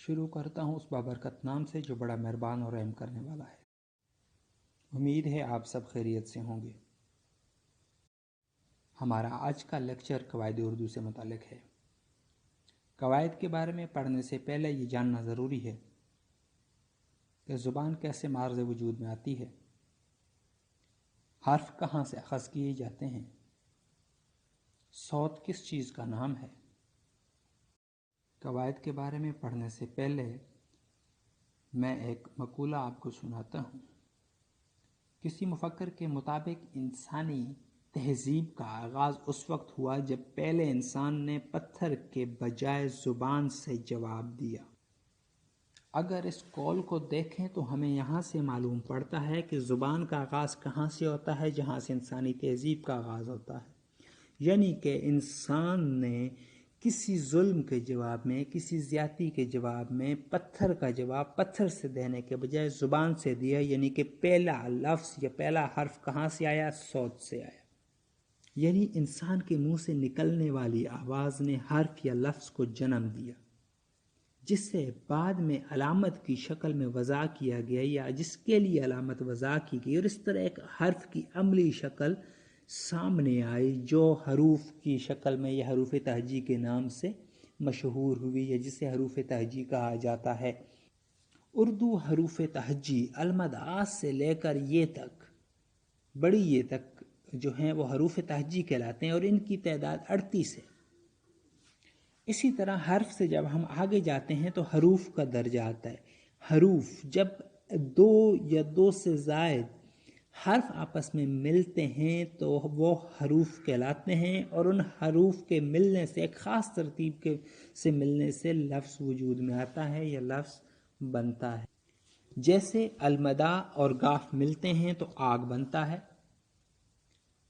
شروع کرتا ہوں اس بابرکت نام سے جو بڑا مہربان اور رحم کرنے والا ہے۔ امید ہے آپ سب خیریت سے ہوں گے۔ ہمارا آج کا لیکچر قواعد اردو سے متعلق ہے۔ قواعد کے بارے میں پڑھنے سے پہلے یہ جاننا ضروری ہے کہ زبان کیسے مارز وجود میں آتی ہے، حرف کہاں سے اخذ کیے جاتے ہیں، صوت کس چیز کا نام ہے۔ قواعد کے بارے میں پڑھنے سے پہلے میں ایک مقولہ آپ کو سناتا ہوں۔ کسی مفکر کے مطابق انسانی تہذیب کا آغاز اس وقت ہوا جب پہلے انسان نے پتھر کے بجائے زبان سے جواب دیا۔ اگر اس قول کو دیکھیں تو ہمیں یہاں سے معلوم پڑتا ہے کہ زبان کا آغاز کہاں سے ہوتا ہے، جہاں سے انسانی تہذیب کا آغاز ہوتا ہے، یعنی کہ انسان نے کسی ظلم کے جواب میں، کسی زیادتی کے جواب میں پتھر کا جواب پتھر سے دینے کے بجائے زبان سے دیا، یعنی کہ پہلا لفظ یا پہلا حرف کہاں سے آیا؟ صوت سے آیا۔ یعنی انسان کے منہ سے نکلنے والی آواز نے حرف یا لفظ کو جنم دیا، جس سے بعد میں علامت کی شکل میں وضع کیا گیا یا جس کے لیے علامت وضع کی گئی، اور اس طرح ایک حرف کی عملی شکل سامنے آئی جو حروف کی شکل میں یا حروف تہجی کے نام سے مشہور ہوئی، یا جسے حروف تہجی کہا جاتا ہے۔ اردو حروف تہجی المد آ سے لے کر یہ تک، بڑی یہ تک جو ہیں وہ حروف تہجی کہلاتے ہیں، اور ان کی تعداد 38 ہے۔ اسی طرح حرف سے جب ہم آگے جاتے ہیں تو حروف کا درجہ آتا ہے۔ حروف جب دو یا دو سے زائد حرف آپس میں ملتے ہیں تو وہ حروف کہلاتے ہیں، اور ان حروف کے ملنے سے، ایک خاص ترتیب سے ملنے سے لفظ وجود میں آتا ہے یا لفظ بنتا ہے۔ جیسے المدا اور گاف ملتے ہیں تو آگ بنتا ہے،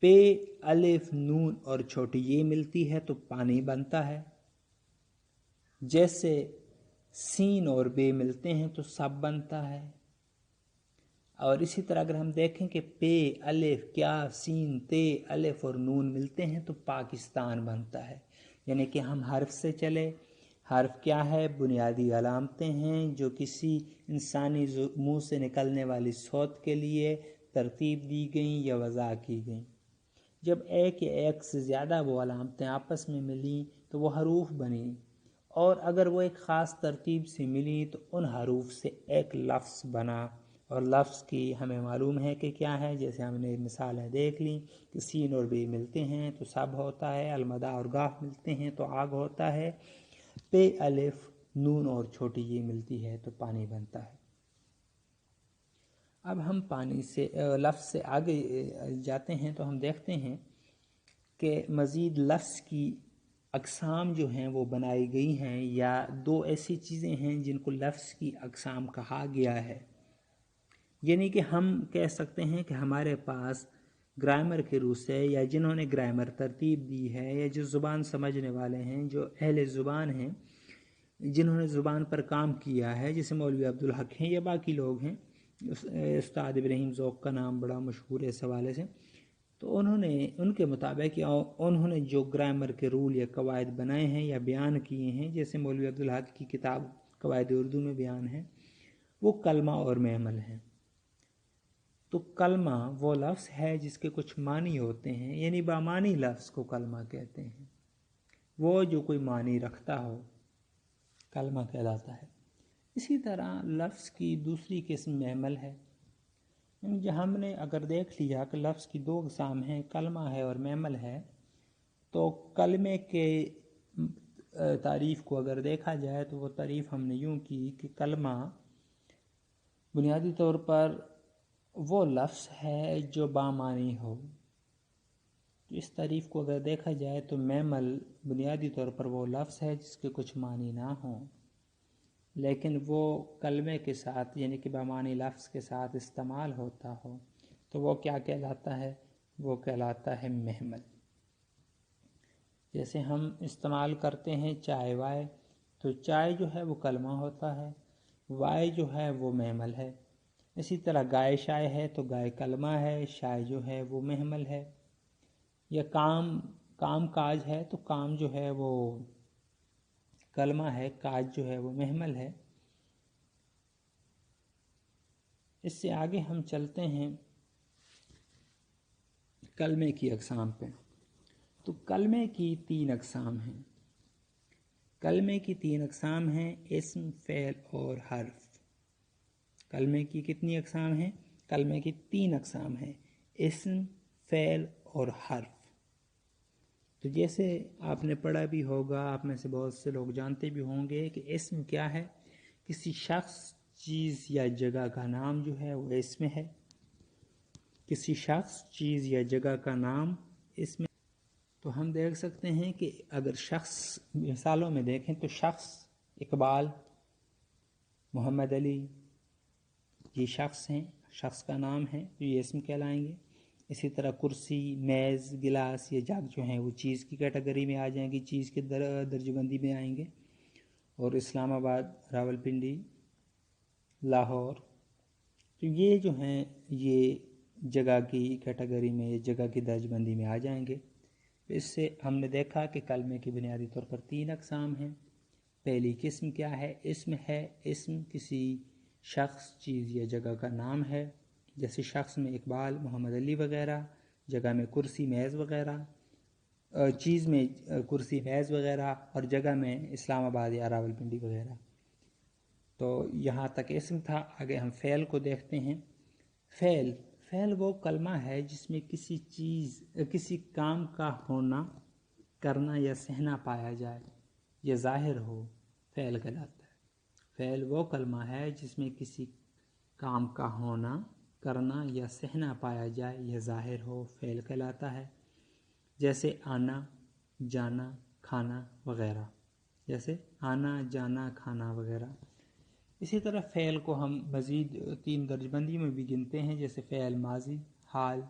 پے، الف، نون اور چھوٹی یہ ملتی ہے تو پانی بنتا ہے۔ جیسے سین اور بے ملتے ہیں تو سب بنتا ہے۔ اور اسی طرح اگر ہم دیکھیں کہ پے، الف، کیا، سین، تے، الف اور نون ملتے ہیں تو پاکستان بنتا ہے۔ یعنی کہ ہم حرف سے چلے۔ حرف کیا ہے؟ بنیادی علامتیں ہیں جو کسی انسانی منہ سے نکلنے والی صوت کے لیے ترتیب دی گئیں یا وضع کی گئیں۔ جب ایک یا ایک سے زیادہ وہ علامتیں آپس میں ملیں تو وہ حروف بنیں، اور اگر وہ ایک خاص ترتیب سے ملیں تو ان حروف سے ایک لفظ بنا، اور لفظ کی ہمیں معلوم ہے کہ کیا ہے۔ جیسے ہم نے مثالیں دیکھ لیں کہ سین اور بے ملتے ہیں تو سب ہوتا ہے، المدا اور گاف ملتے ہیں تو آگ ہوتا ہے، پے، الف، نون اور چھوٹی یہ ملتی ہے تو پانی بنتا ہے۔ اب ہم پانی سے لفظ سے آگے جاتے ہیں تو ہم دیکھتے ہیں کہ مزید لفظ کی اقسام جو ہیں وہ بنائی گئی ہیں، یا دو ایسی چیزیں ہیں جن کو لفظ کی اقسام کہا گیا ہے۔ یعنی کہ ہم کہہ سکتے ہیں کہ ہمارے پاس گرامر کے روح سے، یا جنہوں نے گرامر ترتیب دی ہے، یا جو زبان سمجھنے والے ہیں، جو اہل زبان ہیں، جنہوں نے زبان پر کام کیا ہے، جیسے مولوی عبدالحق ہیں یا باقی لوگ ہیں، استاد ابراہیم ذوق کا نام بڑا مشہور ہے اس حوالے سے، تو انہوں نے ان کے مطابق انہوں نے جو گرامر کے رول یا قواعد بنائے ہیں یا بیان کیے ہیں، جیسے مولوی عبدالحق کی کتاب قواعد اردو میں بیان ہے، وہ کلمہ اور محمل ہیں۔ تو کلمہ وہ لفظ ہے جس کے کچھ معنی ہوتے ہیں، یعنی بامانی لفظ کو کلمہ کہتے ہیں۔ وہ جو کوئی معنی رکھتا ہو کلمہ کہلاتا ہے۔ اسی طرح لفظ کی دوسری قسم محمل ہے۔ ہم نے اگر دیکھ لیا کہ لفظ کی دو اقسام ہیں، کلمہ ہے اور محمل ہے، تو کلمے کے تعریف کو اگر دیکھا جائے تو وہ تعریف ہم نے یوں کی کہ کلمہ بنیادی طور پر وہ لفظ ہے جو بامانی ہو۔ اس تعریف کو اگر دیکھا جائے تو محمل بنیادی طور پر وہ لفظ ہے جس کے کچھ معنی نہ ہوں، لیکن وہ کلمے کے ساتھ، یعنی کہ بامانی لفظ کے ساتھ استعمال ہوتا ہو، تو وہ کیا کہلاتا ہے؟ وہ کہلاتا ہے محمل۔ جیسے ہم استعمال کرتے ہیں چائے وائے، تو چائے جو ہے وہ کلمہ ہوتا ہے، وائے جو ہے وہ محمل ہے۔ اسی طرح گائے شائے ہے تو گائے کلمہ ہے، شائے جو ہے وہ محمل ہے۔ یا کام کاج ہے تو کام جو ہے وہ کلمہ ہے، کاج جو ہے وہ محمل ہے۔ اس سے آگے ہم چلتے ہیں کلمے کی اقسام پہ. تو کلمے کی 3 اقسام ہیں. کلمے کی 3 اقسام ہیں: اسم، فعل اور حرف. کلمے کی کتنی اقسام ہیں؟ کلمے کی 3 اقسام ہیں: اسم، فعل اور حرف. تو جیسے آپ نے پڑھا بھی ہوگا، آپ میں سے بہت سے لوگ جانتے بھی ہوں گے کہ اسم کیا ہے. کسی شخص، چیز یا جگہ کا نام جو ہے وہ اسم ہے. کسی شخص، چیز یا جگہ کا نام اسم. تو ہم دیکھ سکتے ہیں کہ اگر شخص، مثالوں میں دیکھیں تو شخص اقبال، محمد علی، یہ شخص ہیں، شخص کا نام ہے، تو یہ اسم کہلائیں گے. اسی طرح کرسی، میز، گلاس، یہ جگ جو ہیں وہ چیز کی کیٹیگری میں آ جائیں گی، چیز کے درجہ بندی میں آئیں گے. اور اسلام آباد، راولپنڈی، لاہور، تو یہ جو ہیں یہ جگہ کی کیٹیگری میں، جگہ کی درجہ بندی میں آ جائیں گے. اس سے ہم نے دیکھا کہ کلمے کی بنیادی طور پر 3 اقسام ہیں. پہلی قسم کیا ہے؟ اسم ہے. اسم کسی شخص، چیز یا جگہ کا نام ہے. جیسے شخص میں اقبال، محمد علی وغیرہ، جگہ میں کرسی، میز وغیرہ، چیز میں کرسی، میز وغیرہ، اور جگہ میں اسلام آباد یا راولپنڈی وغیرہ. تو یہاں تک اسم تھا. آگے ہم فعل کو دیکھتے ہیں. فعل وہ کلمہ ہے جس میں کسی چیز، کسی کام کا ہونا، کرنا یا سہنا پایا جائے یا ظاہر ہو، فعل کہلاتا ہے. فعل وہ کلمہ ہے جس میں کسی کام کا ہونا، کرنا یا سہنا پایا جائے یا ظاہر ہو، فعل کہلاتا ہے. جیسے آنا، جانا، کھانا وغیرہ. جیسے آنا، جانا، کھانا وغیرہ. اسی طرح فعل کو ہم مزید 3 درجہ بندی میں بھی گنتے ہیں، جیسے فعل ماضی، حال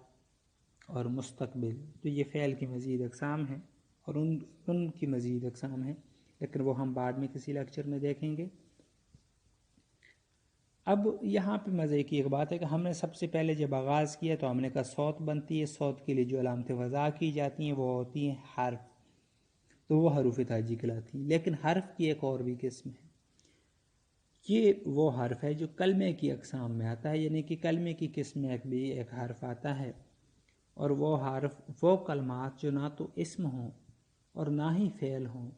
اور مستقبل. تو یہ فعل کی مزید اقسام ہیں اور ان کی مزید اقسام ہیں، لیکن وہ ہم بعد میں کسی لیکچر میں دیکھیں گے. اب یہاں پہ مزے کی ایک بات ہے کہ ہم نے سب سے پہلے جب آغاز کیا تو ہم نے کہا صوت بنتی ہے. صوت کے لیے جو علامت وضع کی جاتی ہیں وہ ہوتی ہیں حرف، تو وہ حروف تہجی کہلاتی ہیں. لیکن حرف کی ایک اور بھی قسم ہے. یہ وہ حرف ہے جو کلمے کی اقسام میں آتا ہے، یعنی کہ کلمے کی قسم میں بھی ایک حرف آتا ہے. اور وہ حرف وہ کلمات جو نہ تو اسم ہوں اور نہ ہی فعل ہوں،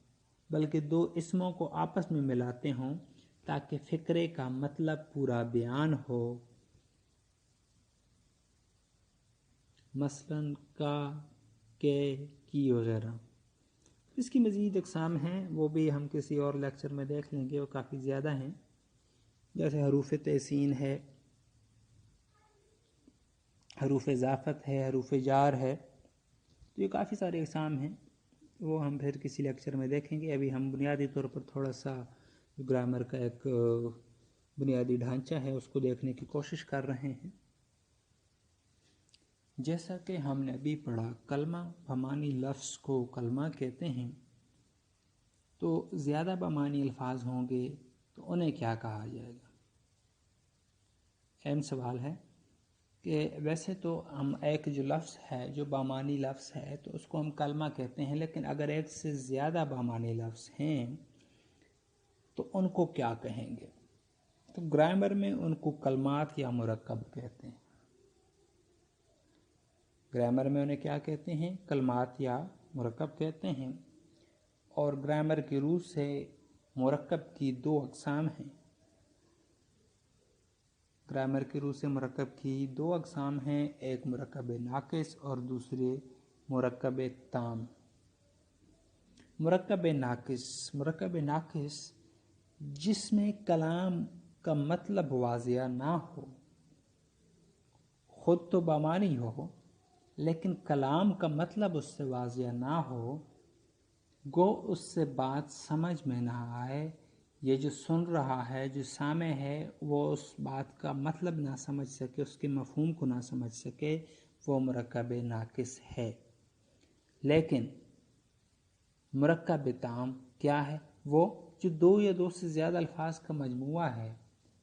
بلکہ 2 اسموں کو آپس میں ملاتے ہوں تاکہ فقرے کا مطلب پورا بیان ہو. مثلا کا، کے، کی وغیرہ. اس کی مزید اقسام ہیں، وہ بھی ہم کسی اور لیکچر میں دیکھ لیں گے، وہ کافی زیادہ ہیں. جیسے حروف تحسین ہے، حروف اضافت ہے، حروف جار ہے. تو یہ کافی سارے اقسام ہیں، وہ ہم پھر کسی لیکچر میں دیکھیں گے. ابھی ہم بنیادی طور پر تھوڑا سا گرامر کا ایک بنیادی ڈھانچہ ہے اس کو دیکھنے کی کوشش کر رہے ہیں. جیسا کہ ہم نے ابھی پڑھا، کلمہ بمعنی لفظ کو کلمہ کہتے ہیں. تو زیادہ بمعنی الفاظ ہوں گے تو انہیں کیا کہا جائے گا؟ اہم سوال ہے کہ ویسے تو ہم ایک جو لفظ ہے، جو بامعنی لفظ ہے، تو اس کو ہم کلمہ کہتے ہیں. لیکن اگر ایک سے زیادہ بامعنی لفظ ہیں تو ان کو کیا کہیں گے؟ تو گرامر میں ان کو کلمات یا مرکب کہتے ہیں. گرامر میں انہیں کیا کہتے ہیں؟ کلمات یا مرکب کہتے ہیں. اور گرامر کی روح سے مرکب کی 2 اقسام ہیں. گرامر کی روح سے مرکب کی 2 اقسام ہیں، ایک مرکب ناقص اور دوسرے مرکب تام. مرکب ناقص جس میں کلام کا مطلب واضح نہ ہو، خود تو بامعنی ہو لیکن کلام کا مطلب اس سے واضح نہ ہو، گو اس سے بات سمجھ میں نہ آئے. یہ جو سن رہا ہے، جو سامع ہے، وہ اس بات کا مطلب نہ سمجھ سکے، اس کے مفہوم کو نہ سمجھ سکے، وہ مرکب ناقص ہے. لیکن مرکب تام کیا ہے؟ وہ جو 2 یا 2 سے زیادہ الفاظ کا مجموعہ ہے،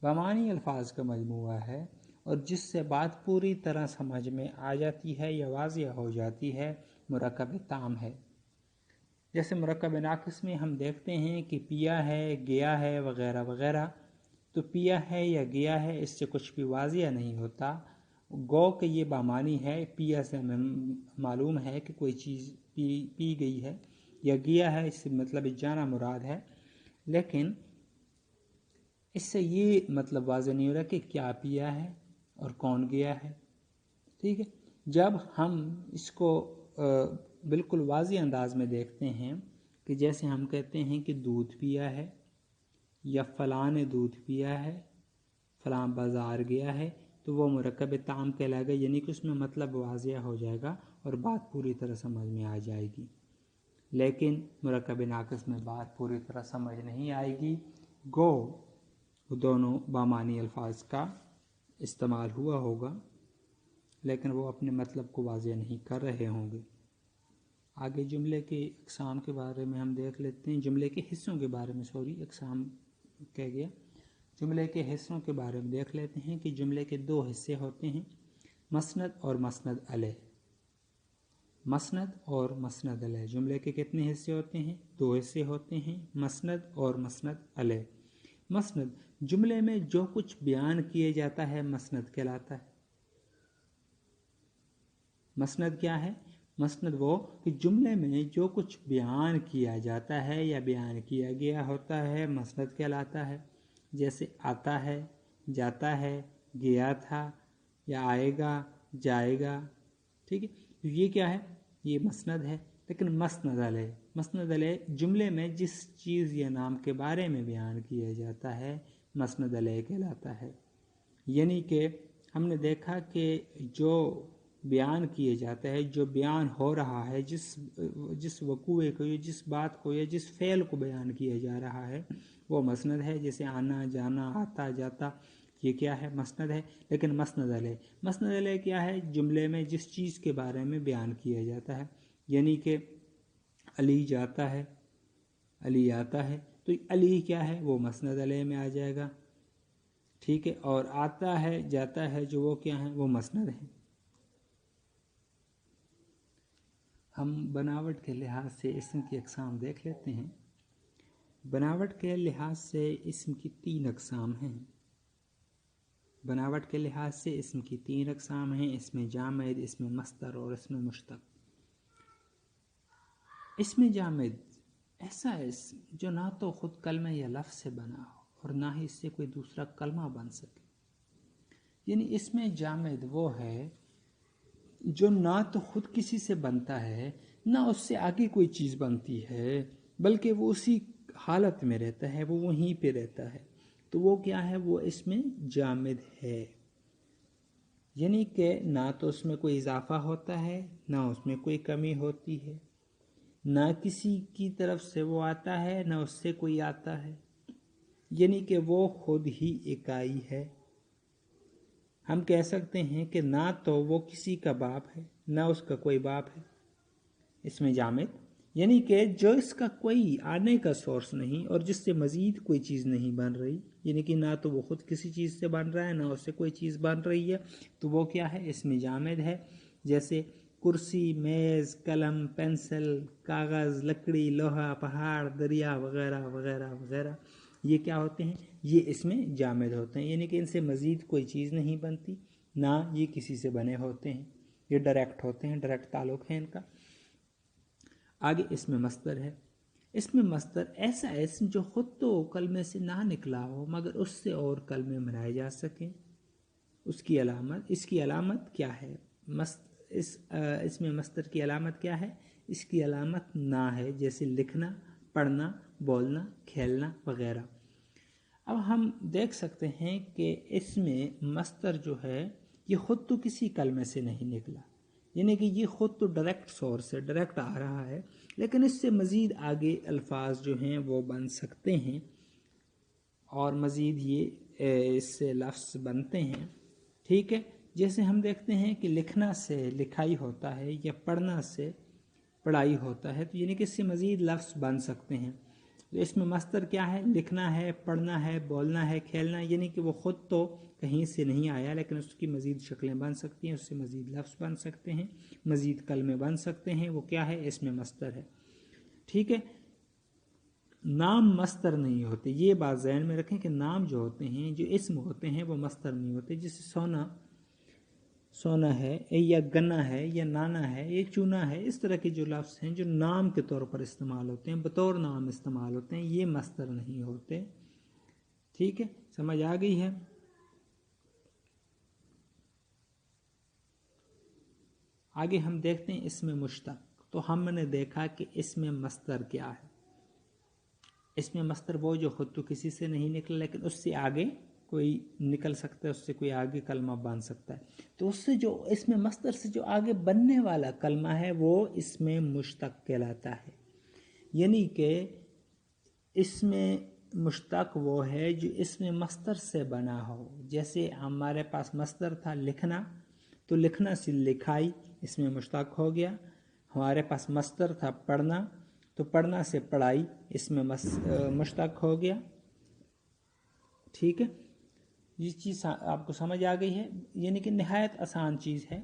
بمعنی الفاظ کا مجموعہ ہے، اور جس سے بات پوری طرح سمجھ میں آ جاتی ہے یا واضح ہو جاتی ہے، مرکب تام ہے. جیسے مرکب ناقص میں ہم دیکھتے ہیں کہ پیا ہے، گیا ہے وغیرہ وغیرہ. تو پیا ہے یا گیا ہے اس سے کچھ بھی واضح نہیں ہوتا. گو کہ یہ بامانی ہے، پیا سے ہمیں معلوم ہے کہ کوئی چیز پی گئی ہے، یا گیا ہے اس سے مطلب جانا مراد ہے، لیکن اس سے یہ مطلب واضح نہیں ہو رہا کہ کیا پیا ہے اور کون گیا ہے. ٹھیک ہے، جب ہم اس کو بالکل واضح انداز میں دیکھتے ہیں کہ جیسے ہم کہتے ہیں کہ دودھ پیا ہے، یا فلاں نے دودھ پیا ہے، فلاں بازار گیا ہے، تو وہ مرکب تام کہلائے گا، یعنی کہ اس میں مطلب واضح ہو جائے گا اور بات پوری طرح سمجھ میں آ جائے گی. لیکن مرکب ناقص میں بات پوری طرح سمجھ نہیں آئے گی. گو دونوں بامانی الفاظ کا استعمال ہوا ہوگا، لیکن وہ اپنے مطلب کو واضح نہیں کر رہے ہوں گے. آگے جملے کے اقسام کے بارے میں ہم دیکھ لیتے ہیں، جملے کے حصوں کے بارے میں اقسام کہہ گیا. جملے کے حصوں کے بارے میں دیکھ لیتے ہیں کہ جملے کے دو حصے ہوتے ہیں، مسند اور مسند علیہ. مسند اور مسند علیہ جملے کے کتنے حصے ہوتے ہیں؟ دو حصے ہوتے ہیں، مسند اور مسند علیہ. مسند جملے میں جو کچھ بیان کیے جاتا ہے مسند کہلاتا ہے. مسند کیا ہے؟ مسند وہ کہ جملے میں جو کچھ بیان کیا جاتا ہے یا بیان کیا گیا ہوتا ہے مسند کہلاتا ہے. جیسے آتا ہے، جاتا ہے، گیا تھا، یا آئے گا، جائے گا. ٹھیک ہے، تو یہ کیا ہے؟ یہ مسند ہے. لیکن مسند علیہ جملے میں جس چیز یا نام کے بارے میں بیان کیا جاتا ہے مسند علیہ کہلاتا ہے. یعنی کہ ہم نے دیکھا کہ جو بیان کیے جاتا ہے، جو بیان ہو رہا ہے، جس وقوع کو، جس بات کو یا جس فعل کو بیان کیا جا رہا ہے وہ مسند ہے. جیسے آنا، جانا، آتا، جاتا، یہ کیا ہے؟ مسند ہے. لیکن مسند علیہ کیا ہے؟ جملے میں جس چیز کے بارے میں بیان کیا جاتا ہے. یعنی کہ علی جاتا ہے، علی آتا ہے، تو علی کیا ہے؟ وہ مسند علیہ میں آ جائے گا. ٹھیک ہے، اور آتا ہے، جاتا ہے، جو وہ کیا ہیں؟ وہ مسند ہیں. ہم بناوٹ کے لحاظ سے اسم کی اقسام دیکھ لیتے ہیں. بناوٹ کے لحاظ سے اسم کی 3 اقسام ہیں. بناوٹ کے لحاظ سے اسم کی 3 اقسام ہیں، اسم جامد، اسم مصدر اور اسم مشتق. اسم جامد ایسا اسم جو نہ تو خود کلمہ یا لفظ سے بنا ہو اور نہ ہی اس سے کوئی دوسرا کلمہ بن سکے. یعنی اسم جامد وہ ہے جو نہ تو خود کسی سے بنتا ہے، نہ اس سے آگے کوئی چیز بنتی ہے، بلکہ وہ اسی حالت میں رہتا ہے، وہ وہیں پہ رہتا ہے. تو وہ کیا ہے؟ وہ اسم جامد ہے. یعنی کہ نہ تو اس میں کوئی اضافہ ہوتا ہے، نہ اس میں کوئی کمی ہوتی ہے، نہ کسی کی طرف سے وہ آتا ہے، نہ اس سے کوئی آتا ہے. یعنی کہ وہ خود ہی اکائی ہے. ہم کہہ سکتے ہیں کہ نہ تو وہ کسی کا باپ ہے، نہ اس کا کوئی باپ ہے. اسم جامد یعنی کہ جو اس کا کوئی آنے کا سورس نہیں اور جس سے مزید کوئی چیز نہیں بن رہی. یعنی کہ نہ تو وہ خود کسی چیز سے بن رہا ہے، نہ اس سے کوئی چیز بن رہی ہے، تو وہ کیا ہے؟ اسم جامد ہے. جیسے کرسی، میز، قلم، پینسل، کاغذ، لکڑی، لوہا، پہاڑ، دریا وغیرہ وغیرہ وغیرہ، یہ کیا ہوتے ہیں؟ یہ اسم جامد ہوتے ہیں. یعنی کہ ان سے مزید کوئی چیز نہیں بنتی، نہ یہ کسی سے بنے ہوتے ہیں، یہ ڈائریکٹ ہوتے ہیں، ڈائریکٹ تعلق ہے ان کا. آگے اسم مصدر ہے. اسم مصدر ایسا اسم جو خود تو کلمے سے نہ نکلا ہو مگر اس سے اور کلمے بنائے جا سکیں. اس کی علامت کیا ہے؟ اسم مصدر کی علامت کیا ہے؟ اس کی علامت نہ ہے، جیسے لکھنا، پڑھنا، بولنا، کھیلنا وغیرہ. اب ہم دیکھ سکتے ہیں کہ اسم مصدر جو ہے یہ خود تو کسی کلمے سے نہیں نکلا، یعنی کہ یہ خود تو ڈائریکٹ سورس ہے، ڈائریکٹ آ رہا ہے، لیکن اس سے مزید آگے الفاظ جو ہیں وہ بن سکتے ہیں اور مزید یہ اس سے لفظ بنتے ہیں. ٹھیک ہے، جیسے ہم دیکھتے ہیں کہ لکھنا سے لکھائی ہوتا ہے یا پڑھنا سے پڑھائی ہوتا ہے، تو یعنی کہ اس سے مزید لفظ بن سکتے ہیں. تو اس میں مصدر کیا ہے؟ لکھنا ہے، پڑھنا ہے، بولنا ہے، کھیلنا. یعنی کہ وہ خود تو کہیں سے نہیں آیا، لیکن اس کی مزید شکلیں بن سکتی ہیں، اس سے مزید لفظ بن سکتے ہیں، مزید کلمے بن سکتے ہیں. وہ کیا ہے؟ اس میں مصدر ہے. ٹھیک ہے. نام مصدر نہیں ہوتے، یہ بات ذہن میں رکھیں کہ نام جو ہوتے ہیں، جو اسم ہوتے ہیں، وہ مصدر نہیں ہوتے. جیسے سونا ہے یا گنا ہے یا نانا ہے یا چونا ہے، اس طرح کے جو لفظ ہیں جو نام کے طور پر استعمال ہوتے ہیں، بطور نام استعمال ہوتے ہیں، یہ مصدر نہیں ہوتے. ٹھیک ہے، سمجھ آ گئی ہے؟ آگے ہم دیکھتے ہیں اسم مشتق. تو ہم نے دیکھا کہ اسم مصدر کیا ہے. اسم مصدر وہ جو خود تو کسی سے نہیں نکلا لیکن اس سے آگے کوئی نکل سکتا ہے، اس سے کوئی آگے کلمہ بن سکتا ہے. تو اس سے جو اسم مصدر سے جو آگے بننے والا کلمہ ہے وہ اسم مشتق کہلاتا ہے. یعنی کہ اسم مشتق وہ ہے جو اسم مصدر سے بنا ہو. جیسے ہمارے پاس مصدر تھا لکھنا، تو لکھنا سے لکھائی اسم مشتق ہو گیا. ہمارے پاس مصدر تھا پڑھنا، تو پڑھنا سے پڑھائی اسم مشتق ہو گیا. ٹھیک ہے، یہ چیز آپ کو سمجھ آ گئی ہے. یعنی کہ نہایت آسان چیز ہے.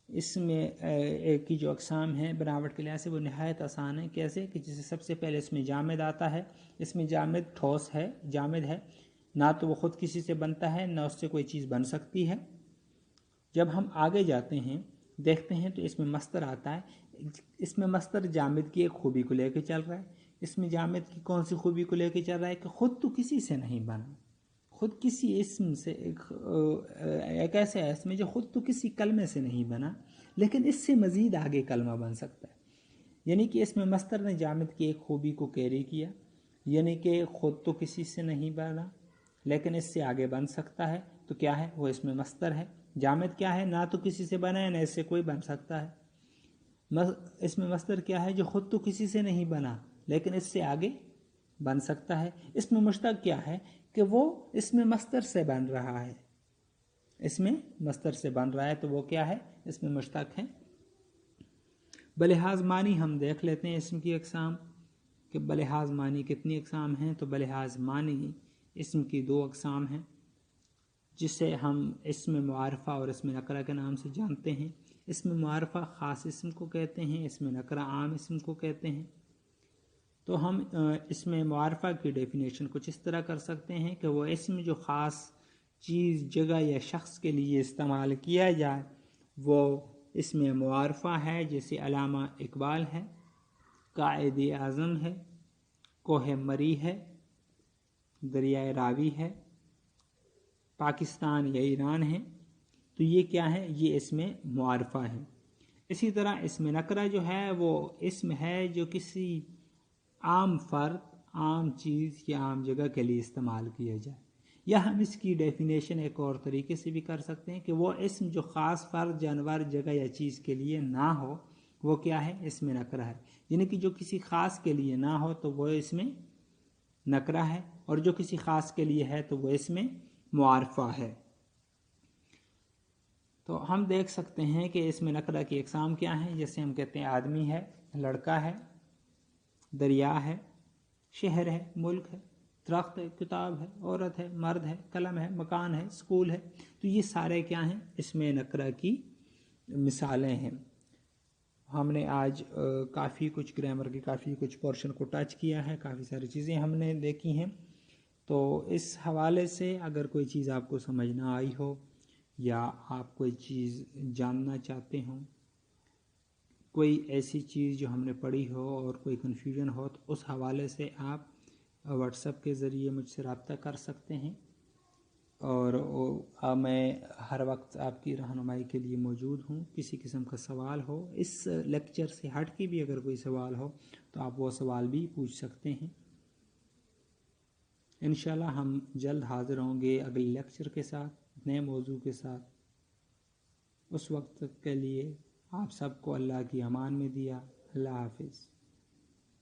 اس میں ایک کی جو اقسام ہیں بناوٹ کے لحاظ سے وہ نہایت آسان ہے. کیسے کہ جسے سب سے پہلے اس میں جامد آتا ہے. اس میں جامد ٹھوس ہے، جامد ہے، نہ تو وہ خود کسی سے بنتا ہے نہ اس سے کوئی چیز بن سکتی ہے. جب ہم آگے جاتے ہیں دیکھتے ہیں تو اس میں مصدر آتا ہے. اس میں مصدر جامد کی ایک خوبی کو لے کے چل رہا ہے. اس میں جامد کی کون سی خوبی کو لے کے چل رہا ہے کہ خود تو کسی سے نہیں بنا، خود کسی اسم سے ایک ایسے اسم جو خود تو کسی کلمے سے نہیں بنا لیکن اس سے مزید آگے کلمہ بن سکتا ہے. یعنی کہ اس میں مصدر نے جامد کی ایک خوبی کو کیری کیا، یعنی کہ خود تو کسی سے نہیں بنا لیکن اس سے آگے بن سکتا ہے. تو کیا ہے وہ اس میں مصدر ہے. جامد کیا ہے؟ نہ تو کسی سے بنا ہے نہ اس سے کوئی بن سکتا ہے. اس میں مصدر کیا ہے؟ جو خود تو کسی سے نہیں بنا لیکن اس سے آگے بن سکتا ہے. اس میں مشتق کیا ہے کہ وہ اس میں مصدر سے بن رہا ہے. اس میں مصدر سے بن رہا ہے تو وہ کیا ہے؟ اس میں مشتق ہے. بلحاظ معنی ہم دیکھ لیتے ہیں اسم کی اقسام کہ بلحاظ معنی کتنی اقسام ہیں. تو بلحاظ معنی اسم کی 2 اقسام ہیں جسے ہم اسم معارفہ اور اسم نکرہ کے نام سے جانتے ہیں. اسم معارفہ خاص اسم کو کہتے ہیں، اسم نکرہ عام اسم کو کہتے ہیں. تو ہم اسم معارفہ کی ڈیفینیشن کچھ اس طرح کر سکتے ہیں کہ وہ اسم جو خاص چیز، جگہ یا شخص کے لیے استعمال کیا جائے وہ اسم معارفہ ہے. جیسے علامہ اقبال ہے، قائد اعظم ہے، کوہ مری ہے، دریائے راوی ہے، پاکستان یا ایران ہے. تو یہ کیا ہے؟ یہ اسم معارفہ ہے. اسی طرح اسم نکرہ جو ہے وہ اسم ہے جو کسی عام فرد، عام چیز یا عام جگہ کے لیے استعمال کیا جائے. یا ہم اس کی ڈیفینیشن ایک اور طریقے سے بھی کر سکتے ہیں کہ وہ اسم جو خاص فرد، جانور، جگہ یا چیز کے لیے نہ ہو وہ کیا ہے؟ اسم نکرہ ہے. یعنی کہ جو کسی خاص کے لیے نہ ہو تو وہ اسم نکرہ ہے، اور جو کسی خاص کے لیے ہے تو وہ اسم معارفہ ہے. تو ہم دیکھ سکتے ہیں کہ اسم نکرہ کی اقسام کیا ہیں. جیسے ہم کہتے ہیں آدمی ہے، لڑکا ہے، دریا ہے، شہر ہے، ملک ہے، درخت ہے، کتاب ہے، عورت ہے، مرد ہے، قلم ہے، مکان ہے، اسکول ہے. تو یہ سارے کیا ہیں؟ اسم نکرہ کی مثالیں ہیں. ہم نے آج کافی کچھ گرامر کی کافی کچھ پورشن کو ٹچ کیا ہے، کافی ساری چیزیں ہم نے دیکھی ہیں. تو اس حوالے سے اگر کوئی چیز آپ کو سمجھ نہ آئی ہو یا آپ کوئی چیز جاننا چاہتے ہوں، کوئی ایسی چیز جو ہم نے پڑھی ہو اور کوئی کنفیوژن ہو، تو اس حوالے سے آپ واٹس ایپ کے ذریعے مجھ سے رابطہ کر سکتے ہیں. اور میں ہر وقت آپ کی رہنمائی کے لیے موجود ہوں. کسی قسم کا سوال ہو، اس لیکچر سے ہٹ کے بھی اگر کوئی سوال ہو تو آپ وہ سوال بھی پوچھ سکتے ہیں. انشاءاللہ ہم جلد حاضر ہوں گے اگلے لیکچر کے ساتھ، نئے موضوع کے ساتھ. اس وقت کے لیے آپ سب کو اللہ کی امان میں دیا. اللہ حافظ.